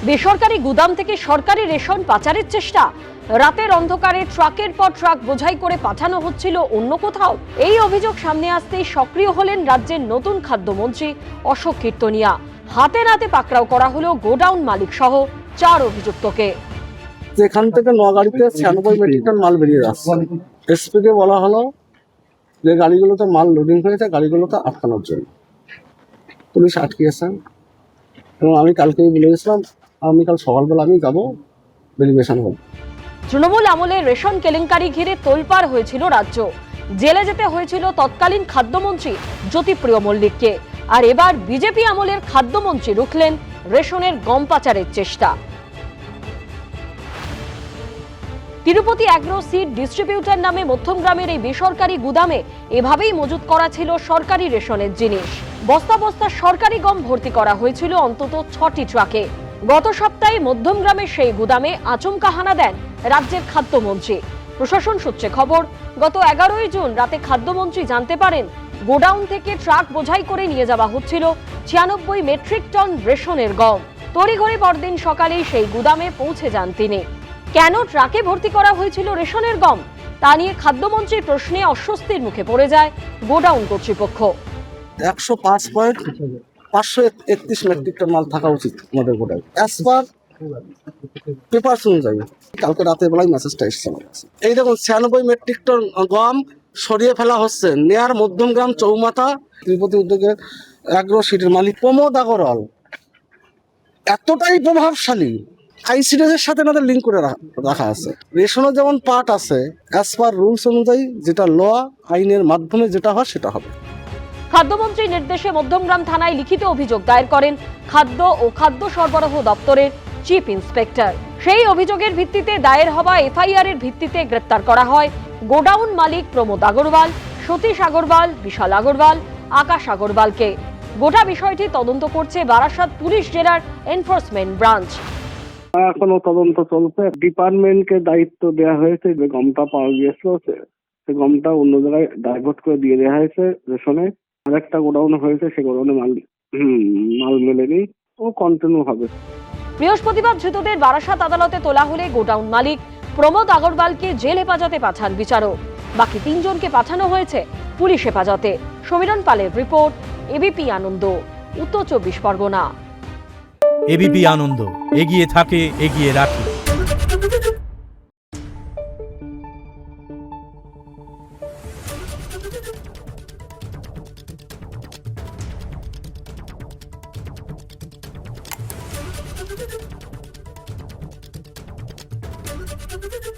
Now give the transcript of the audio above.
বেসরকারি গুদাম থেকে সরকারি রেশন পাচারের চেষ্টা। রাতের অন্ধকারে ট্রাকের পর ট্রাক বোঝাই করে পাঠানো হচ্ছিল অন্য কোথাও। এই অভিযোগ সামনে আসতেই সক্রিয় হলেন রাজ্যের নতুন খাদ্যমন্ত্রী অশোক কীর্তনিয়া। হাতে নাতে পাকড়াও করা হলো গোডাউন মালিক সহ 4 অভিযুক্তকে। এখান থেকে গাড়িতে 96 মেট্রিক টন মাল বেরিয়ে আসছে। এসপিকে বলা হলো যে গাড়িগুলোতে মাল লোডিং হয়েছে, গাড়িগুলোতে আটকানোর জন্য। পুলিশ আটকিয়েছে এবং আমি কালকেই বলে গেছিলাম আমি কাল সকালবেলা আমি যাবো ভেরিফিকেশন করব। তৃণমূল আমলে রেশন কেলেঙ্কারি ঘিরে তোলপাড় হয়েছিল রাজ্য। জেলে যেতে হয়েছিল তৎকালীন খাদ্যমন্ত্রী জ্যোতিপ্রিয় মল্লিককে। আর এবার বিজেপি আমলের খাদ্যমন্ত্রী রুখলেন রেশনের গম পাচারের চেষ্টা। তিরুপতি অ্যাগ্রো সিড ডিস্ট্রিবিউটর নামে মধ্যমগ্রামের এই বেসরকারি গুদামে এভাবেই মজুত করা ছিল সরকারি রেশনের জিনিস। বস্তা বস্তা সরকারি গম ভর্তি করা হয়েছিল অন্তত 6টি ট্রাকে। গত সপ্তাহে মধ্যমগ্রামের সেই গুদামে আচমকা হানা দেন রাজ্যের খাদ্যমন্ত্রী। প্রশাসন সূত্রে খবর, গত 11ই জুন রাতে খাদ্যমন্ত্রী জানতে পারেন গোডাউন থেকে ট্রাক বোঝাই করে নিয়ে যাওয়া হচ্ছিল 96 মেট্রিক টন রেশনের গম। তড়িঘড়ি পরদিন সকালেই সেই গুদামে পৌঁছে যান তিনি। কেন ট্রাকে ভর্তি করা হয়েছিল রেশনের গম তা নিয়ে খাদ্যমন্ত্রীর প্রশ্নে অস্বস্তির মুখে পড়ে যায় গোডাউন কর্তৃপক্ষ। 105.531 মেট্রিক টন মাল থাকা উচিত আমাদের গোডাউন অ্যাজ পার পেপারস অনুযায়ী। কালকে রাতের বেলায় মেসেজটা এসেছে আমার কাছে। এই দেখুন 96 মেট্রিক টন গম সরিয়ে ফেলা হচ্ছে নেয়ার মধ্যমগ্রাম চৌমাথা। তিরুপতি উদ্যোগের অ্যাগ্রো সিডের মালিক প্রমোদ আগরওয়াল এতটাই প্রভাবশালী, আইসিডিএসের সাথে আমাদের লিঙ্ক করে রাখা আছে। রেশনের যেমন পার্ট আছে অ্যাজ পার রুলস অনুযায়ী, যেটা ল আইনের মাধ্যমে যেটা হয় সেটা হবে। খাদ্যমন্ত্রীর নির্দেশে মধ্যমগ্রাম থানায় লিখিত অভিযোগ দায়ের করেন খাদ্য ও খাদ্য সরবরাহ দপ্তরের চিফ ইন্সপেক্টর। সেই অভিযোগের ভিত্তিতে দায়ের হওয়া এফআইআর এর ভিত্তিতে গ্রেপ্তার করা হয় গোডাউন মালিক প্রমোদ আগরওয়াল, সতীশ আগরওয়াল, বিশাল আগরওয়াল, আকাশ আগরওয়ালকে। গোটা বিষয়টি তদন্ত করছে বারাসাত পুলিশ জেলার এনফোর্সমেন্ট ব্রাঞ্চ। এখনো তদন্ত চলছে। ডিপার্টমেন্টকে দায়িত্ব দেওয়া হয়েছে যে গমটা পাওয়া গিয়েছিল সে গমটা অন্য জায়গায় ডাইভার্ট করে দিয়ে দেওয়া হয়েছে রেশনে। আরেকটা গোডাউন হয়েছে, সে গোডাউনে মাল মেলেনি, ও কন্টিনিউ হবে। বৃহস্পতিবার ধৃতদের বারাসাত আদালতে তোলা হলে গোডাউন মালিক প্রমোদ আগরওয়ালকে জেল হেফাজতে পাঠান বিচারক। বাকি 3 জনকে পাঠানো হয়েছে পুলিশ হেফাজতে। সমীরণ পালের রিপোর্ট, এবিপি আনন্দ, উত্তর 24 পরগনা। এবিপি আনন্দ, এগিয়ে থাকে, এগিয়ে রাখে। Thank you.